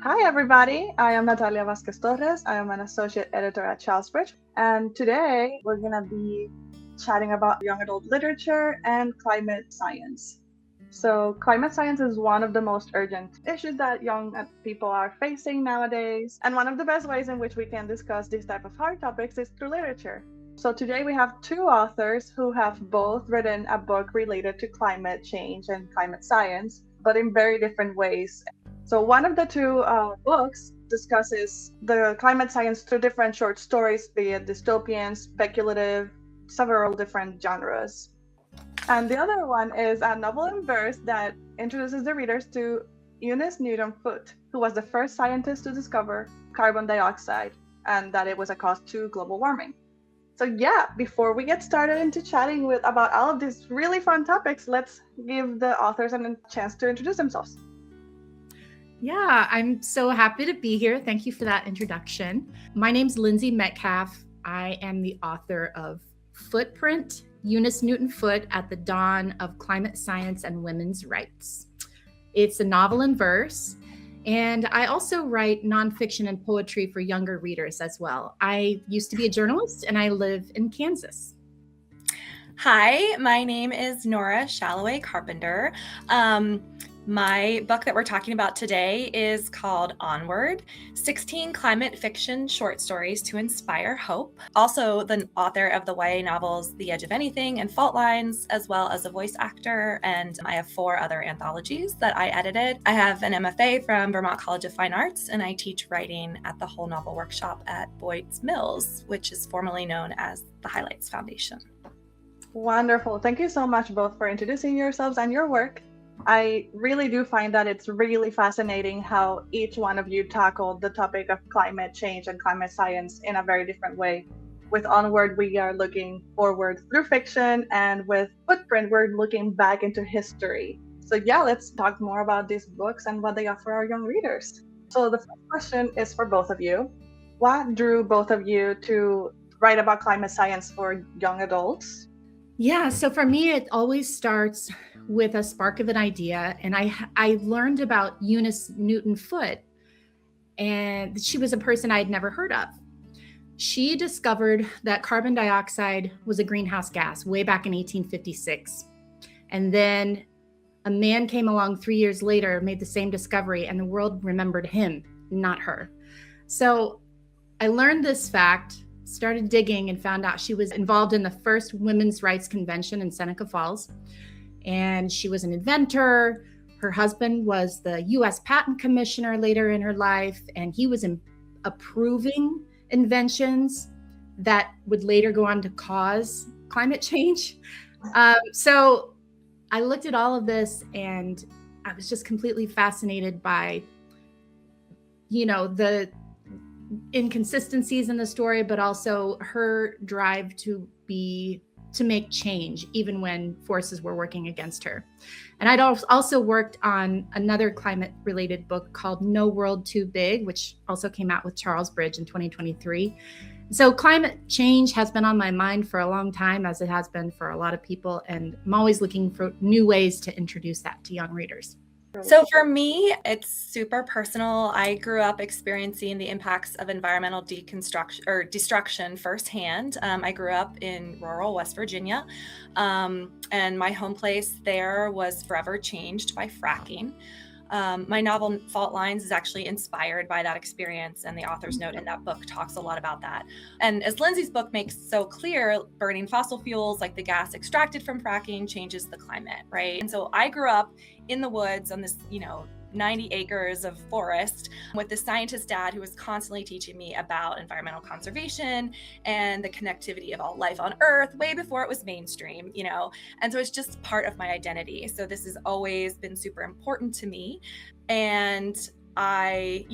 Hi, everybody. I am Natalia Vázquez Torres. I am an associate editor at Charlesbridge. And today we're going to be chatting about young adult literature and climate science. So, climate science is one of the most urgent issues that young people are facing nowadays. And one of the best ways in which we can discuss these type of hard topics is through literature. So, today we have two authors who have both written a book related to climate change and climate science, but in very different ways. So one of the two books discusses the climate science through different short stories, be it dystopian, speculative, several different genres. And the other one is a novel in verse that introduces the readers to Eunice Newton Foote, who was the first scientist to discover carbon dioxide and that it was a cause to global warming. So yeah, before we get started into chatting about all of these really fun topics, let's give the authors a chance to introduce themselves. Yeah, I'm so happy to be here. Thank you for that introduction. My name's Lindsay Metcalf. I am the author of Footprint, Eunice Newton Foote at the Dawn of Climate Science and Women's Rights. It's a novel in verse, and I also write nonfiction and poetry for younger readers as well. I used to be a journalist, and I live in Kansas. Hi, my name is Nora Shalaway Carpenter. My book that we're talking about today is called Onward, 16 Climate Fiction Short Stories to Inspire Hope. Also the author of the YA novels The Edge of Anything and Fault Lines, as well as a voice actor, and I have 4 other anthologies that I edited. I have an MFA from Vermont College of Fine Arts, and I teach writing at the Whole Novel Workshop at Boyd's Mills, which is formerly known as the Highlights Foundation. Wonderful. Thank you so much both for introducing yourselves and your work. I really do find that it's really fascinating how each one of you tackled the topic of climate change and climate science in a very different way. With Onward, we are looking forward through fiction, and with Footprint, we're looking back into history. So yeah, let's talk more about these books and what they offer our young readers. So the first question is for both of you. What drew both of you to write about climate science for young adults? Yeah, so for me, it always starts with a spark of an idea. And I learned about Eunice Newton Foote, and she was a person I had never heard of. She discovered that carbon dioxide was a greenhouse gas way back in 1856. And then a man came along 3 years later, made the same discovery, and the world remembered him, not her. So I learned this fact, started digging, and found out she was involved in the first women's rights convention in Seneca Falls. And she was an inventor. Her husband was the U.S. Patent Commissioner later in her life, and he was approving inventions that would later go on to cause climate change. So I looked at all of this, and I was just completely fascinated by, the inconsistencies in the story, but also her drive to make change, even when forces were working against her. And I'd also worked on another climate-related book called No World Too Big, which also came out with Charlesbridge in 2023. So climate change has been on my mind for a long time, as it has been for a lot of people, and I'm always looking for new ways to introduce that to young readers. So for me, it's super personal. I grew up experiencing the impacts of environmental destruction firsthand. I grew up in rural West Virginia, and my home place there was forever changed by fracking. My novel Fault Lines is actually inspired by that experience, and the author's note in that book talks a lot about that. And as Lindsay's book makes so clear, burning fossil fuels like the gas extracted from fracking changes the climate, right? And so I grew up in the woods on this, 90 acres of forest with this scientist dad who was constantly teaching me about environmental conservation and the connectivity of all life on Earth way before it was mainstream, and so it's just part of my identity. So this has always been super important to me. And I,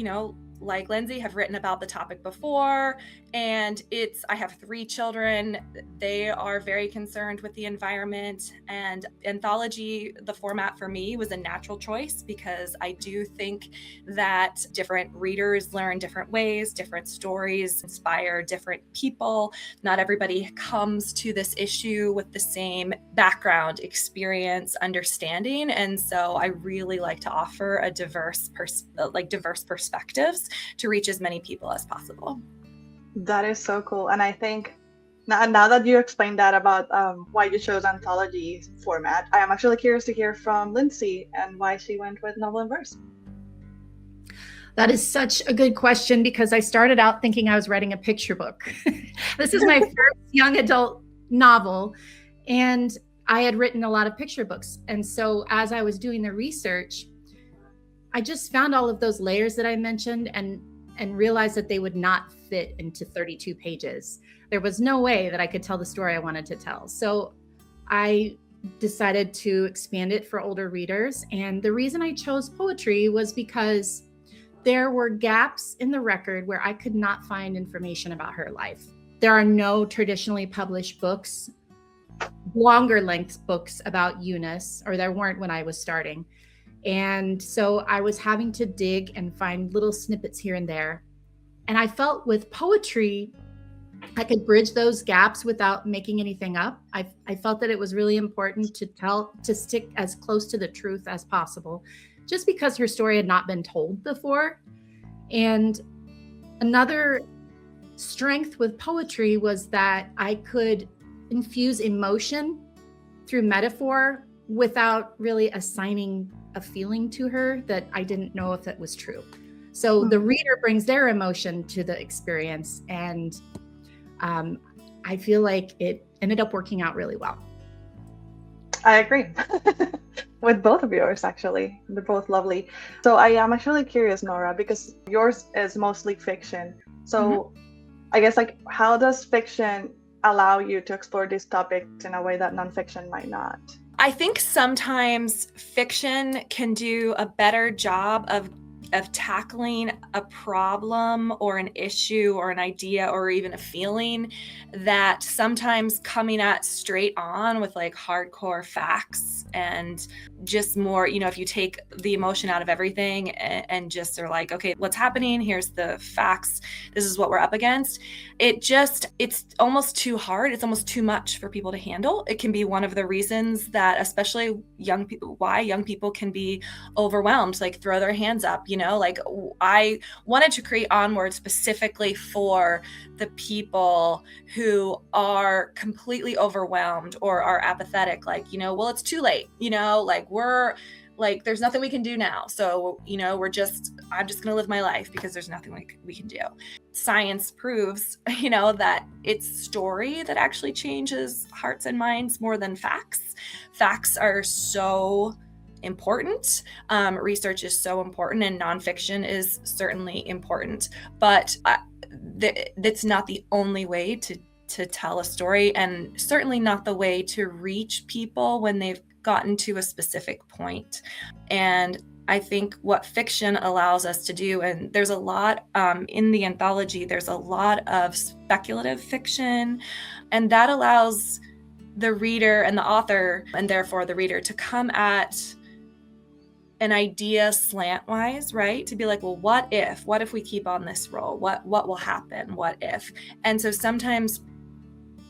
like Lindsay, have written about the topic before, And I have 3 children. They are very concerned with the environment, and anthology, the format for me was a natural choice because I do think that different readers learn different ways, different stories inspire different people. Not everybody comes to this issue with the same background, experience, understanding. And so I really like to offer a diverse perspectives to reach as many people as possible. That is so cool. And I think now that you explained that about why you chose anthology format, I am actually curious to hear from Lindsay and why she went with novel and verse. That is such a good question because I started out thinking I was writing a picture book. This is my first young adult novel, and I had written a lot of picture books. And so as I was doing the research, I just found all of those layers that I mentioned and realized that they would not fit into 32 pages. There was no way that I could tell the story I wanted to tell. So I decided to expand it for older readers. And the reason I chose poetry was because there were gaps in the record where I could not find information about her life. There are no traditionally published books, longer length books about Eunice, or there weren't when I was starting. And so I was having to dig and find little snippets here and there. And I felt with poetry, I could bridge those gaps without making anything up. I felt that it was really important to stick as close to the truth as possible, just because her story had not been told before. And another strength with poetry was that I could infuse emotion through metaphor without really assigning a feeling to her that I didn't know if that was true. So the reader brings their emotion to the experience, and I feel like it ended up working out really well. I agree with both of yours, actually. They're both lovely. So I am actually curious, Nora, because yours is mostly fiction. So I guess, like, how does fiction allow you to explore these topics in a way that nonfiction might not? I think sometimes fiction can do a better job of tackling a problem or an issue or an idea or even a feeling that sometimes coming at straight on with like hardcore facts and just more, if you take the emotion out of everything and just are like, okay, what's happening? Here's the facts. This is what we're up against. It's almost too hard. It's almost too much for people to handle. It can be one of the reasons that especially why young people can be overwhelmed, like throw their hands up, like I wanted to create Onward specifically for the people who are completely overwhelmed or are apathetic, like, well, it's too late, like we're like, there's nothing we can do now. So, I'm just going to live my life because there's nothing we can do. Science proves, that it's story that actually changes hearts and minds more than facts. Facts are so important. Research is so important, and nonfiction is certainly important, but that's not the only way to tell a story, and certainly not the way to reach people when they've gotten to a specific point. And I think what fiction allows us to do, and there's a lot in the anthology, there's a lot of speculative fiction, and that allows the reader and the author, and therefore the reader, to come at an idea slantwise, right? To be like, well, what if we keep on this roll? What will happen? What if? And so sometimes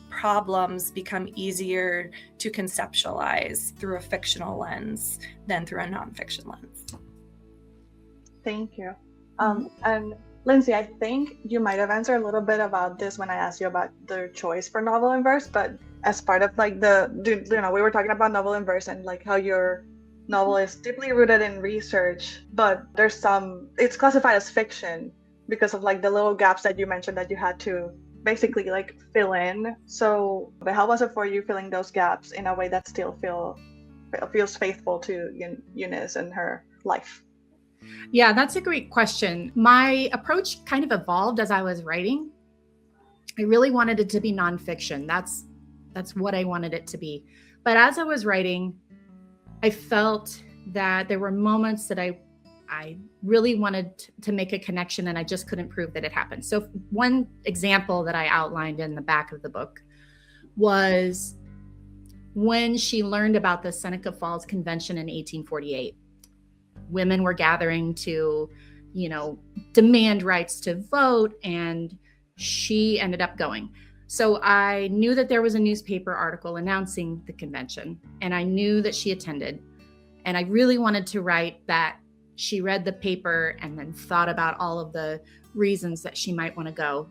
problems become easier to conceptualize through a fictional lens than through a nonfiction lens. Thank you. And Lindsay, I think you might have answered a little bit about this when I asked you about the choice for novel and verse, but as part of like we were talking about novel and verse and like how your novel is deeply rooted in research, but it's classified as fiction because of like the little gaps that you mentioned that you had to basically like fill in. So but how was it for you filling those gaps in a way that still feels faithful to Eunice and her life? Yeah, that's a great question. My approach kind of evolved as I was writing. I really wanted it to be nonfiction. That's what I wanted it to be. But as I was writing, I felt that there were moments that I I really wanted to make a connection, and I just couldn't prove that it happened. So one example that I outlined in the back of the book was when she learned about the Seneca Falls Convention in 1848. Women were gathering to, demand rights to vote, and she ended up going. So I knew that there was a newspaper article announcing the convention, and I knew that she attended. And I really wanted to write that she read the paper and then thought about all of the reasons that she might want to go.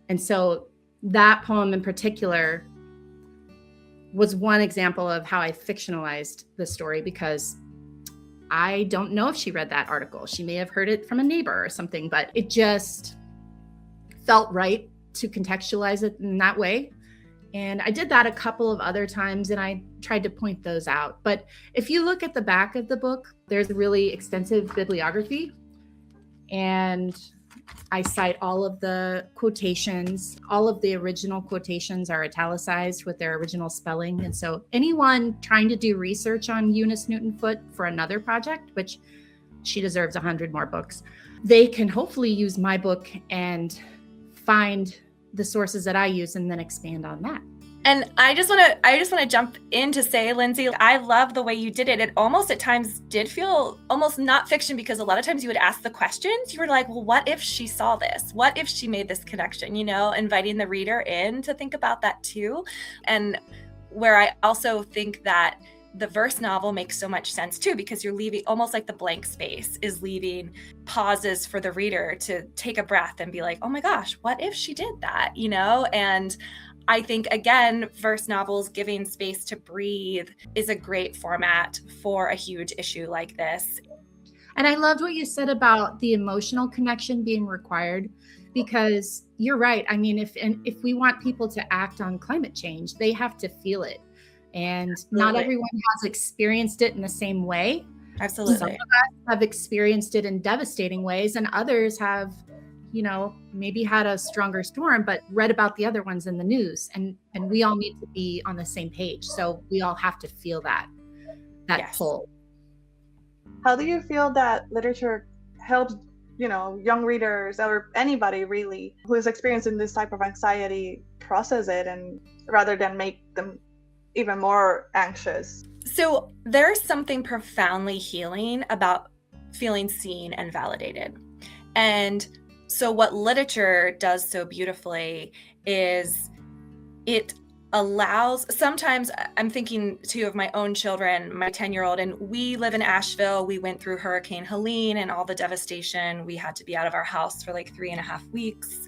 And so that poem in particular was one example of how I fictionalized the story, because I don't know if she read that article. She may have heard it from a neighbor or something, but it just felt right to contextualize it in that way. And I did that a couple of other times, and I tried to point those out. But if you look at the back of the book, there's really extensive bibliography, and I cite all of the quotations. All of the original quotations are italicized with their original spelling. And so anyone trying to do research on Eunice Newton Foote for another project, which she deserves 100 more books, they can hopefully use my book and find the sources that I use and then expand on that. And I just want to jump in to say, Lindsay, I love the way you did it. It almost at times did feel almost not fiction, because a lot of times you would ask the questions. You were like, well, what if she saw this? What if she made this connection? Inviting the reader in to think about that too. And where I also think that the verse novel makes so much sense too, because you're leaving almost like the blank space is leaving pauses for the reader to take a breath and be like, oh my gosh, what if she did that? And I think, again, verse novels giving space to breathe is a great format for a huge issue like this. And I loved what you said about the emotional connection being required, because you're right. I mean, if we want people to act on climate change, they have to feel it. And not everyone has experienced it in the same way. Absolutely. Some of us have experienced it in devastating ways, and others have, maybe had a stronger storm, but read about the other ones in the news. And we all need to be on the same page. So we all have to feel that Yes. pull. How do you feel that literature helps, young readers or anybody really who is experiencing this type of anxiety process it, and rather than make them even more anxious? So there's something profoundly healing about feeling seen and validated. And so what literature does so beautifully is it allows, sometimes I'm thinking too of my own children, my 10-year-old, and we live in Asheville. We went through Hurricane Helene and all the devastation. We had to be out of our house for like 3.5 weeks.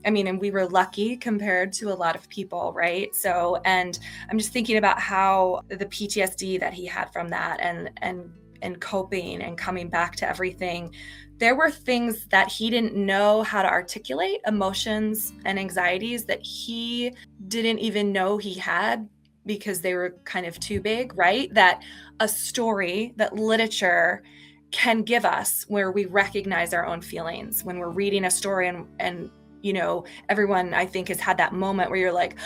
And we were lucky compared to a lot of people, right? So, and I'm just thinking about how the PTSD that he had from that and coping and coming back to everything. There were things that he didn't know how to articulate, emotions and anxieties that he didn't even know he had because they were kind of too big, right? That a story, that literature can give us, where we recognize our own feelings when we're reading a story, and everyone I think has had that moment where you're like,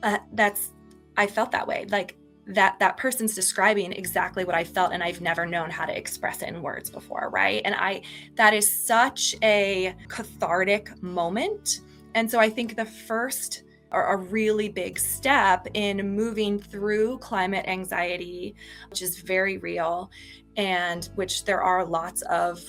I felt that way. Like that person's describing exactly what I felt, and I've never known how to express it in words before, right? And that is such a cathartic moment. And so I think the first or a really big step in moving through climate anxiety, which is very real, and which there are lots of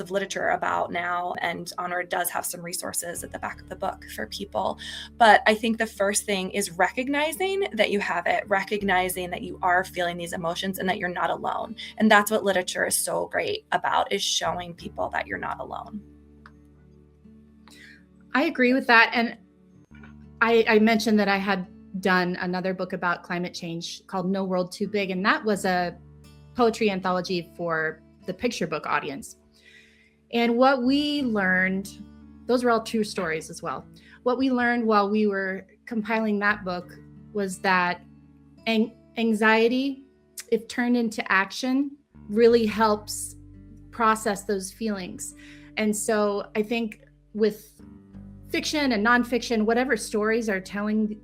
literature about now, and Honor does have some resources at the back of the book for people. But I think the first thing is recognizing that you have it, recognizing that you are feeling these emotions and that you're not alone. And that's what literature is so great about, is showing people that you're not alone. I agree with that. And I mentioned that I had done another book about climate change called No World Too Big, and that was a poetry anthology for the picture book audience. And what we learned, those were all true stories as well. What we learned while we were compiling that book was that anxiety, if turned into action, really helps process those feelings. And so I think with fiction and nonfiction, whatever stories are telling,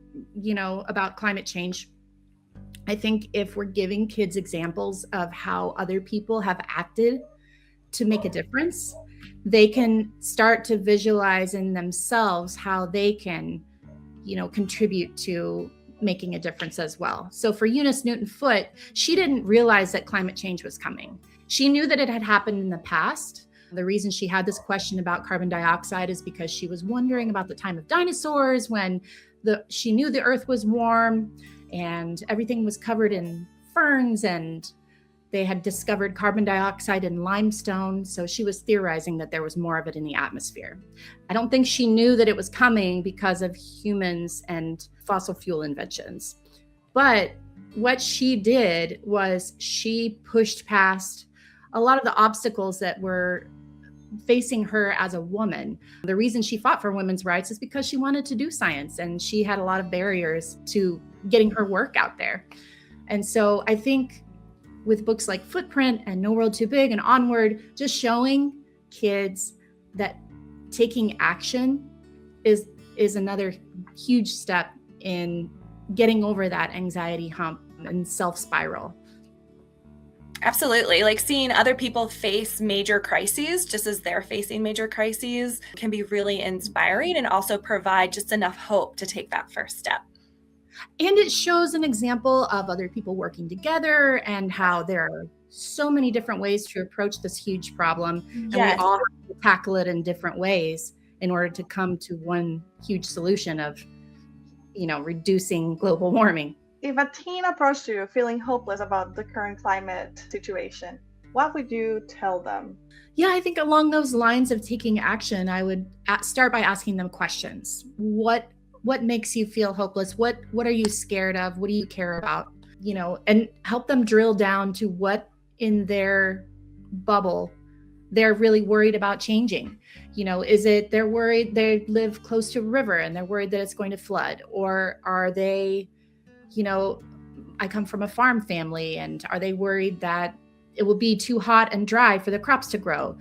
about climate change, I think if we're giving kids examples of how other people have acted to make a difference, they can start to visualize in themselves how they can, contribute to making a difference as well. So for Eunice Newton-Foote, she didn't realize that climate change was coming. She knew that it had happened in the past. The reason she had this question about carbon dioxide is because she was wondering about the time of dinosaurs when she knew the earth was warm and everything was covered in ferns, and they had discovered carbon dioxide in limestone. So she was theorizing that there was more of it in the atmosphere. I don't think she knew that it was coming because of humans and fossil fuel inventions. But what she did was she pushed past a lot of the obstacles that were facing her as a woman. The reason she fought for women's rights is because she wanted to do science, and she had a lot of barriers to getting her work out there. And so I think with books like Footprint and No World Too Big and Onward, just showing kids that taking action is another huge step in getting over that anxiety hump and self-spiral. Absolutely. Like seeing other people face major crises just as they're facing major crises can be really inspiring and also provide just enough hope to take that first step. And it shows an example of other people working together and how there are so many different ways to approach this huge problem. And Yes. we all have to tackle it in different ways in order to come to one huge solution of, reducing global warming. If a teen approached you feeling hopeless about the current climate situation, what would you tell them? Yeah, I think along those lines of taking action, I would start by asking them questions. What makes you feel hopeless? What are you scared of? What do you care about? And help them drill down to what in their bubble they're really worried about changing. Is it they're worried they live close to a river and they're worried that it's going to flood? Or are they, I come from a farm family, and are they worried that it will be too hot and dry for the crops to grow?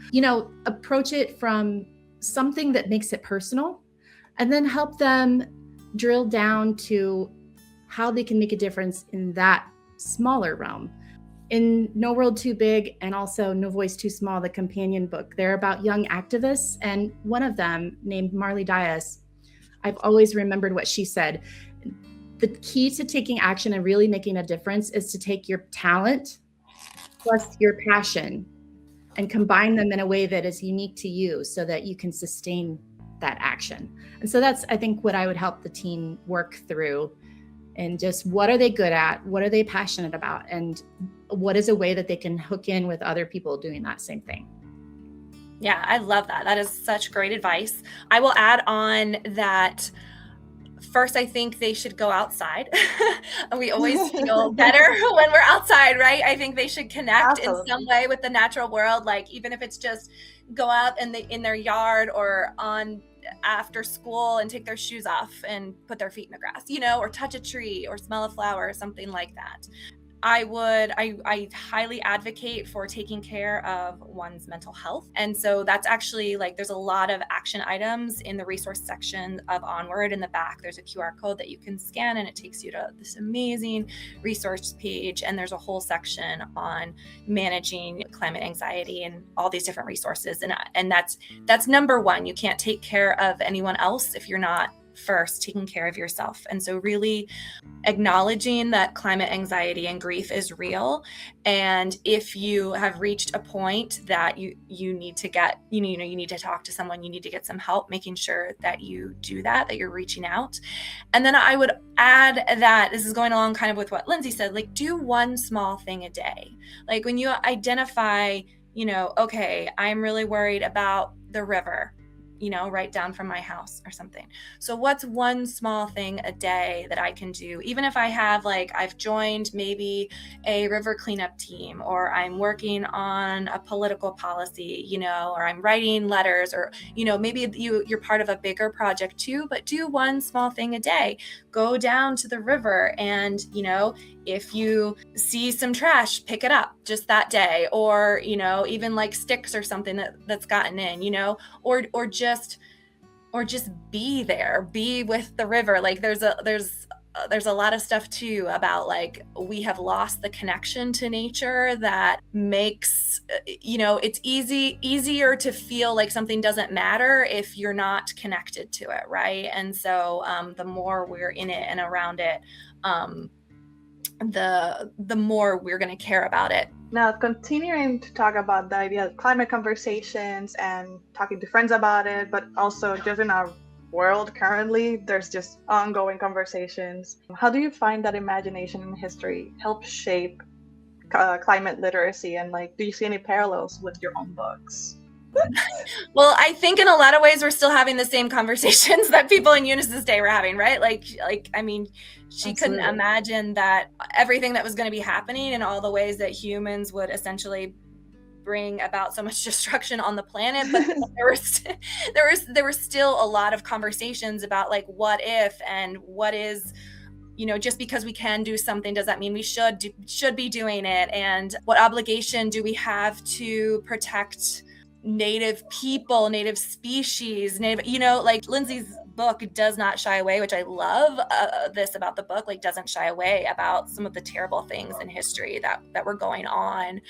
Approach it from something that makes it personal, and then help them drill down to how they can make a difference in that smaller realm. In No World Too Big and also No Voice Too Small, the companion book, they're about young activists. And one of them, named Marley Dias, I've always remembered what she said. The key to taking action and really making a difference is to take your talent plus your passion and combine them in a way that is unique to you so that you can sustain that action. And so that's, I think, what I would help the teen work through, and just what are they good at? What are they passionate about? And what is a way that they can hook in with other people doing that same thing? Yeah, I love that. That is such great advice. I will add on that first, I think they should go outside. We always feel better when we're outside, right? I think they should connect in some way with the natural world, like even if it's just go out in their yard or on after school and take their shoes off and put their feet in the grass, or touch a tree or smell a flower or something like that. I highly advocate for taking care of one's mental health. And so that's actually there's a lot of action items in the resource section of Onward. In the back, there's a QR code that you can scan, and it takes you to this amazing resource page. And there's a whole section on managing climate anxiety and all these different resources. And that's number one. You can't take care of anyone else if you're not first taking care of yourself. And so really acknowledging that climate anxiety and grief is real. And if you have reached a point that you need to get, you need to talk to someone, you need to get some help, making sure that you do that you're reaching out. And then I would add that this is going along kind of with what Lindsay said, do one small thing a day. When you identify, okay, I'm really worried about the river, right down from my house or something. So what's one small thing a day that I can do? Even if I have I've joined maybe a river cleanup team, or I'm working on a political policy, or I'm writing letters, or, maybe you're part of a bigger project too, but do one small thing a day. Go down to the river and, if you see some trash, pick it up just that day, or, even sticks or something that's gotten in, or just be there, be with the river. There's there's a lot of stuff too about like we have lost the connection to nature that makes it's easier to feel like something doesn't matter if you're not connected to it, right? And so the more we're in it and around it, the more we're going to care about it. Now, continuing to talk about the idea of climate conversations and talking to friends about it, but also just in our world currently, there's just ongoing conversations. How do you find that imagination and history help shape climate literacy? And like, do you see any parallels with your own books? Well, I think in a lot of ways we're still having the same conversations that people in Eunice's day were having, right? Like I mean, she Absolutely. couldn't imagine that everything that was going to be happening and all the ways that humans would essentially bring about so much destruction on the planet. But there were still a lot of conversations about like what if and what is, just because we can do something, does that mean we should be doing it? And what obligation do we have to protect Native people, Native species, like Lindsay's book does not shy away, which I love this about the book, like doesn't shy away about some of the terrible things in history that were going on,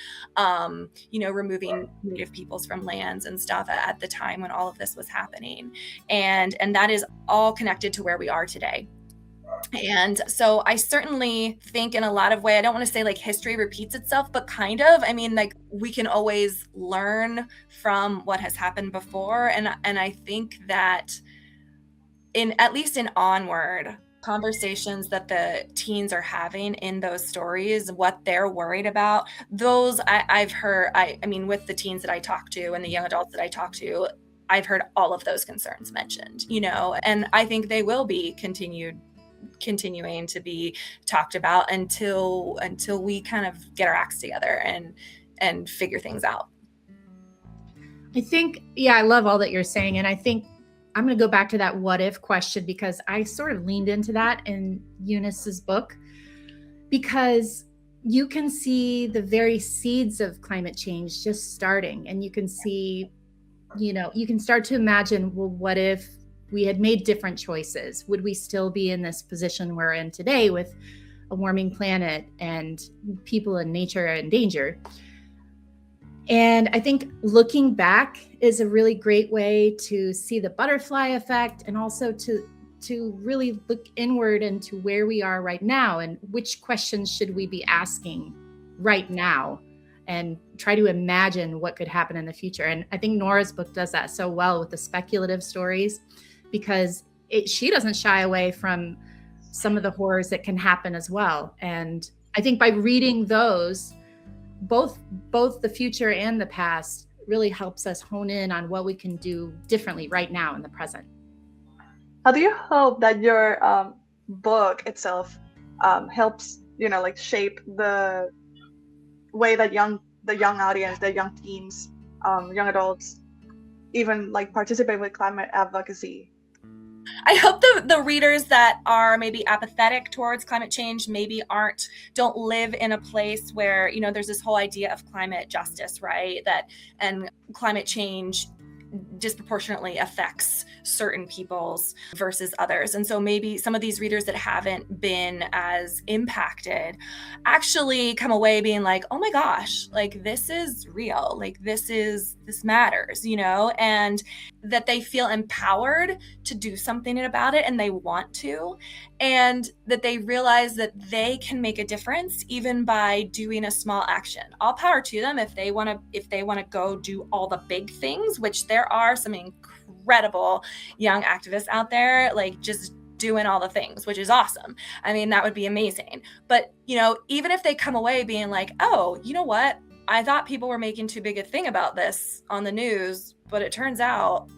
removing Native peoples from lands and stuff at the time when all of this was happening. And that is all connected to where we are today. And so I certainly think in a lot of ways, I don't want to say like history repeats itself, but kind of. I mean, like we can always learn from what has happened before. And I think that at least in Onward, conversations that the teens are having in those stories, what they're worried about, those I've heard, I mean, with the teens that I talk to and the young adults that I talk to, I've heard all of those concerns mentioned, and I think they will be continuing to be talked about until we kind of get our acts together and figure things out. I think, I love all that you're saying. And I think I'm going to go back to that what if question, because I sort of leaned into that in Eunice's book, because you can see the very seeds of climate change just starting, and you can see, you can start to imagine, well, what if we had made different choices? Would we still be in this position we're in today with a warming planet and people and nature in danger? And I think looking back is a really great way to see the butterfly effect, and also to really look inward into where we are right now and which questions should we be asking right now, and try to imagine what could happen in the future. And I think Nora's book does that so well with the speculative stories, because she doesn't shy away from some of the horrors that can happen as well. And I think by reading those, both the future and the past, really helps us hone in on what we can do differently right now in the present. How do you hope that your book itself helps, like shape the way that the young audience, the young teens, young adults, even like participate with climate advocacy? I hope the readers that are maybe apathetic towards climate change, maybe don't live in a place where, there's this whole idea of climate justice, right? And climate change disproportionately affects certain peoples versus others. And so maybe some of these readers that haven't been as impacted actually come away being like, oh my gosh, like this is real, like this matters, and that they feel empowered to do something about it, and they want to, and that they realize that they can make a difference even by doing a small action. All power to them if they want to go do all the big things, which there are some incredible young activists out there, like just doing all the things, which is awesome. I mean, that would be amazing. But, even if they come away being like, oh, you know what? I thought people were making too big a thing about this on the news, but it turns out,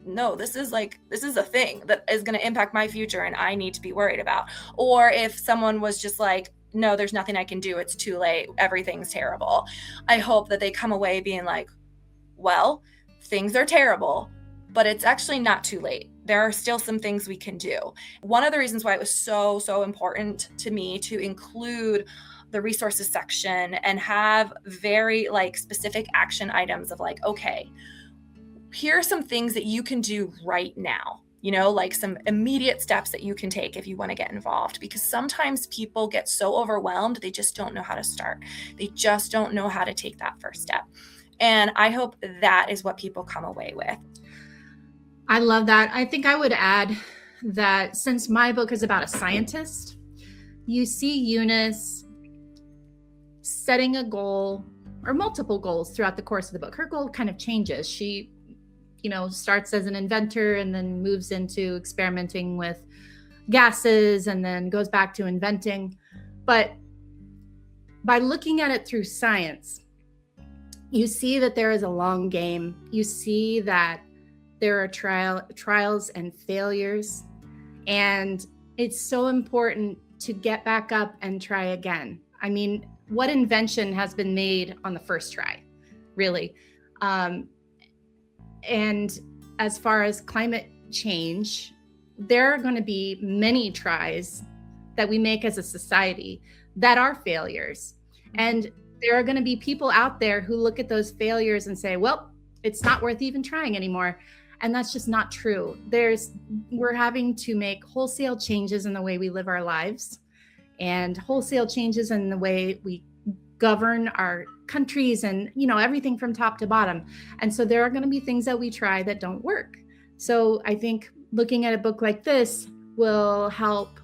no, this is a thing that is going to impact my future and I need to be worried about. Or if someone was just like, no, there's nothing I can do, it's too late, everything's terrible, I hope that they come away being like, well, things are terrible, but it's actually not too late. There are still some things we can do. One of the reasons why it was so important to me to include the resources section and have very specific action items of okay, here are some things that you can do right now. like some immediate steps that you can take if you want to get involved, because sometimes people get so overwhelmed, they just don't know how to start. They just don't know how to take that first step. And I hope that is what people come away with. I love that. I think I would add that since my book is about a scientist, you see Eunice setting a goal or multiple goals throughout the course of the book. Her goal kind of changes. She, starts as an inventor and then moves into experimenting with gases and then goes back to inventing. But by looking at it through science, you see that there is a long game. You see that there are trials and failures. And it's so important to get back up and try again. I mean, what invention has been made on the first try, really? And as far as climate change, there are going to be many tries that we make as a society that are failures. And there are going to be people out there who look at those failures and say, well, it's not worth even trying anymore. And that's just not true. We're having to make wholesale changes in the way we live our lives and wholesale changes in the way we govern our countries and, everything from top to bottom. And so there are going to be things that we try that don't work. So I think looking at a book like this will help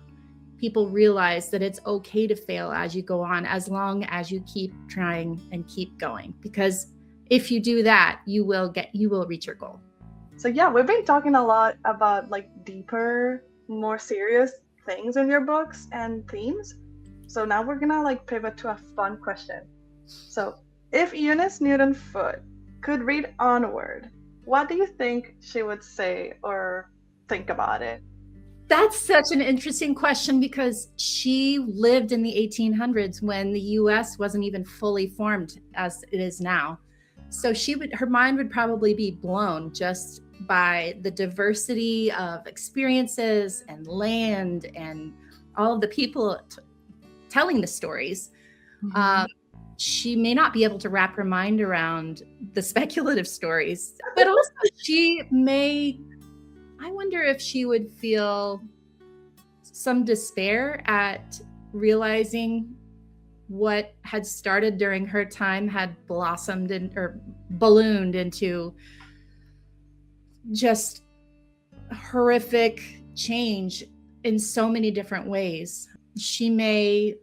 people realize that it's okay to fail as you go on, as long as you keep trying and keep going. Because if you do that, you will reach your goal. So yeah, we've been talking a lot about deeper, more serious things in your books and themes. So now we're gonna pivot to a fun question. So if Eunice Newton Foote could read Onward, what do you think she would say or think about it? That's such an interesting question, because she lived in the 1800s when the US wasn't even fully formed as it is now. So her mind would probably be blown just by the diversity of experiences and land and all of the people telling the stories. Mm-hmm. She may not be able to wrap her mind around the speculative stories, but also I wonder if she would feel some despair at realizing what had started during her time had blossomed or ballooned into just horrific change in so many different ways. She may,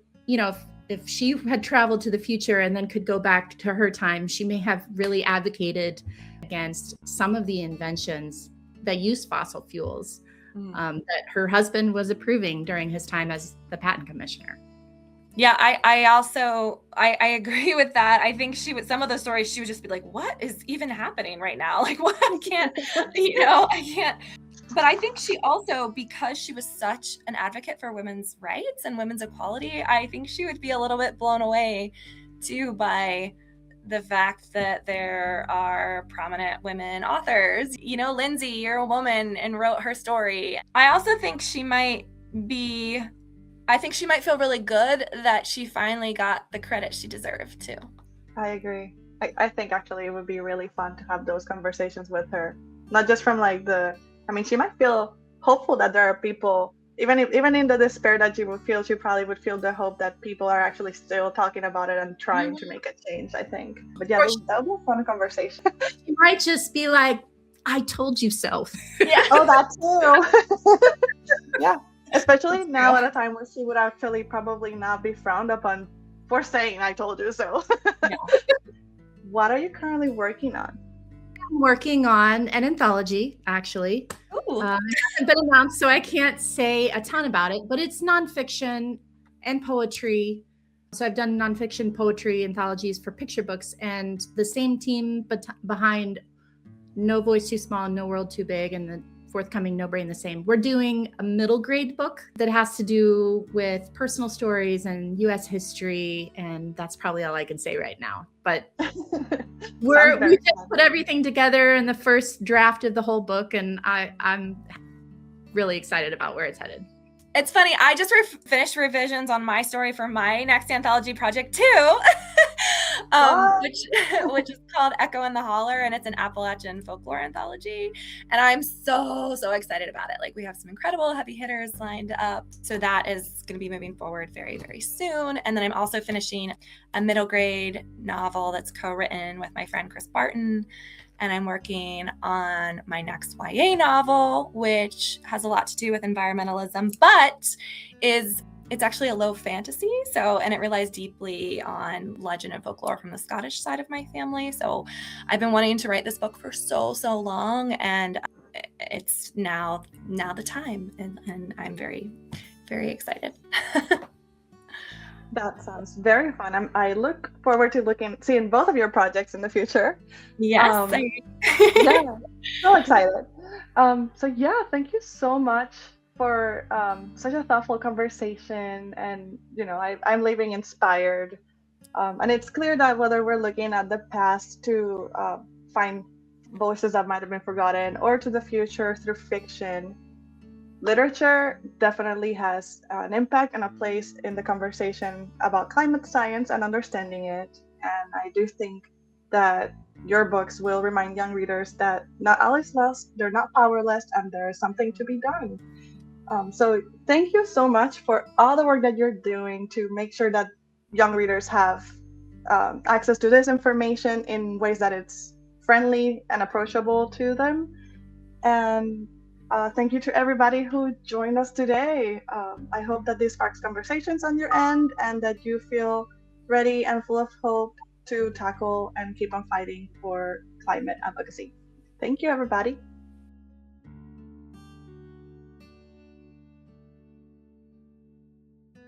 if she had traveled to the future and then could go back to her time, she may have really advocated against some of the inventions that use fossil fuels that her husband was approving during his time as the patent commissioner. Yeah, I agree with that. I think some of the stories she would just be like, what is even happening right now? What? I can't. But I think she also, because she was such an advocate for women's rights and women's equality, I think she would be a little bit blown away too by the fact that there are prominent women authors. Lindsay, you're a woman and wrote her story. I also think she might feel really good that she finally got the credit she deserved too. I agree. I think actually it would be really fun to have those conversations with her. Not just from she might feel hopeful that there are people, even in the despair that she would feel, she probably would feel the hope that people are actually still talking about it and trying to make a change, I think. But yeah, that would be a fun conversation. You might just be like, I told you so. Yeah. Oh, that too. Yeah. Especially now at a time when she would actually probably not be frowned upon for saying, I told you so. Yeah. What are you currently working on? I'm working on an anthology, actually. It hasn't been announced, so I can't say a ton about it, but it's nonfiction and poetry. So I've done nonfiction poetry anthologies for picture books, and the same team behind No Voice Too Small, No World Too Big, and the forthcoming No Brain the Same. We're doing a middle grade book that has to do with personal stories and U.S. history, and that's probably all I can say right now. But we just put everything together in the first draft of the whole book, and I'm really excited about where it's headed. It's funny, I just finished revisions on my story for my next anthology project too. What? which is called Echo in the Holler, and it's an Appalachian folklore anthology. And I'm so excited about it. Like, we have some incredible heavy hitters lined up. So that is going to be moving forward very, very soon. And then I'm also finishing a middle grade novel that's co-written with my friend Chris Barton. And I'm working on my next YA novel, which has a lot to do with environmentalism, but it's actually a low fantasy. And it relies deeply on legend and folklore from the Scottish side of my family. So I've been wanting to write this book for so long, and it's now the time. And I'm very, very excited. That sounds very fun. I look forward to seeing both of your projects in the future. Yes. Yeah, so excited. So yeah, thank you so much for such a thoughtful conversation. And I'm leaving inspired. And it's clear that whether we're looking at the past to find voices that might have been forgotten, or to the future through fiction, literature definitely has an impact and a place in the conversation about climate science and understanding it. And I do think that your books will remind young readers that not all is lost, they're not powerless, and there is something to be done. So thank you so much for all the work that you're doing to make sure that young readers have access to this information in ways that it's friendly and approachable to them. And thank you to everybody who joined us today. I hope that this sparks conversations on your end, and that you feel ready and full of hope to tackle and keep on fighting for climate advocacy. Thank you, everybody.